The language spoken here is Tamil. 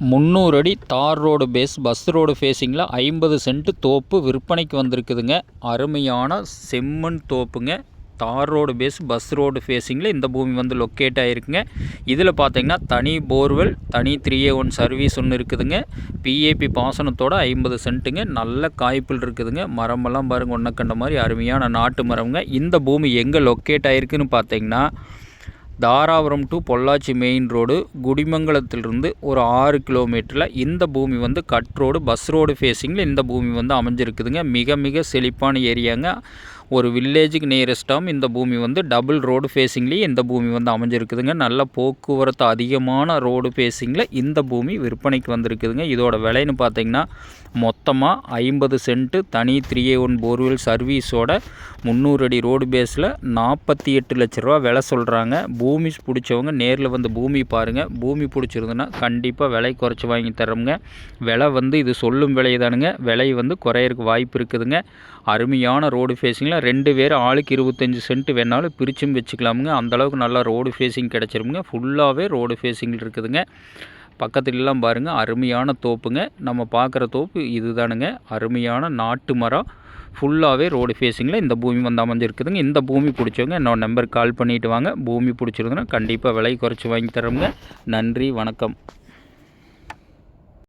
300 அடி tar road base bus road ஃபேஸிங்கில் 50 சென்ட் தோப்பு விற்பனைக்கு வந்திருக்குதுங்க. அருமையான செம்மண் தோப்புங்க. Tar road base bus road ஃபேஸிங்கில் இந்த பூமி வந்து லொக்கேட் ஆகிருக்குங்க. இதில் பார்த்தீங்கன்னா தனி போர்வெல், தனி 3A1 சர்வீஸ் ஒன்று இருக்குதுங்க. பிஏபி பாசனத்தோட 50 சென்ட்டுங்க. நல்ல காய்ப்புள் இருக்குதுங்க. மரமெல்லாம் பாருங்கள், ஒன்றை கண்ட மாதிரி அருமையான நாட்டு மரம்ங்க. இந்த பூமி எங்கே லொக்கேட் ஆகிருக்குன்னு பார்த்தீங்கன்னா, Dharapuram to Pollachi main road குடிமங்கலத்திலிருந்து ஒரு 6 கிலோமீட்டரில் இந்த பூமி வந்து கட் ரோடு பஸ் ரோடு ஃபேஸிங்கில் இந்த பூமி வந்து அமைஞ்சிருக்குதுங்க. மிக மிக செழிப்பான ஏரியாங்க. ஒரு வில்லேஜுக்கு நியரஸ்ட்டாகவும் இந்த பூமி வந்து டபுள் ரோடு ஃபேஸிங்லேயே இந்த பூமி வந்து அமைஞ்சிருக்குதுங்க. நல்ல போக்குவரத்து அதிகமான ரோடு ஃபேஸிங்கில் இந்த பூமி விற்பனைக்கு வந்திருக்குதுங்க. இதோட விலைன்னு பார்த்தீங்கன்னா மொத்தமாக 50 சென்ட்டு தனி 3A1 போர்வெல் சர்வீஸோட 300 அடி ரோடு பேஸில் 48 லட்ச ரூபா விலை சொல்கிறாங்க. பூமி பிடிச்சவங்க நேரில் வந்து பூமி பாருங்கள். பூமி பிடிச்சிருந்துன்னா கண்டிப்பாக விலை குறைச்சி வாங்கி தரோங்க. விலை வந்து இது சொல்லும் விலை தானுங்க. விலை வந்து குறையிறதுக்கு வாய்ப்பு இருக்குதுங்க. அருமையான ரோடு ஃபேஸிங்கில் 2 பேர் ஆளுக்கு 25 சென்ட் வேணாலும் பிரிச்சும் வச்சுக்கலாமுங்க. அந்தளவுக்கு நல்லா ரோடு ஃபேஸிங் கிடச்சிருமுங்க. ஃபுல்லாகவே ரோடு ஃபேஸிங்கில் இருக்குதுங்க. பக்கத்துலலாம் பாருங்கள், அருமையான தோப்புங்க. நம்ம பார்க்குற தோப்பு இது தானுங்க. அருமையான நாட்டு மரம், ஃபுல்லாகவே ரோடு ஃபேஸிங்கில் இந்த பூமி வந்து அமைஞ்சிருக்குதுங்க. இந்த பூமி பிடிச்சவங்க என்னோட நம்பருக்கு கால் பண்ணிவிட்டு வாங்க. பூமி பிடிச்சிருந்தோன்னா கண்டிப்பாக விலை குறைச்சி வாங்கி தரோங்க. நன்றி, வணக்கம்.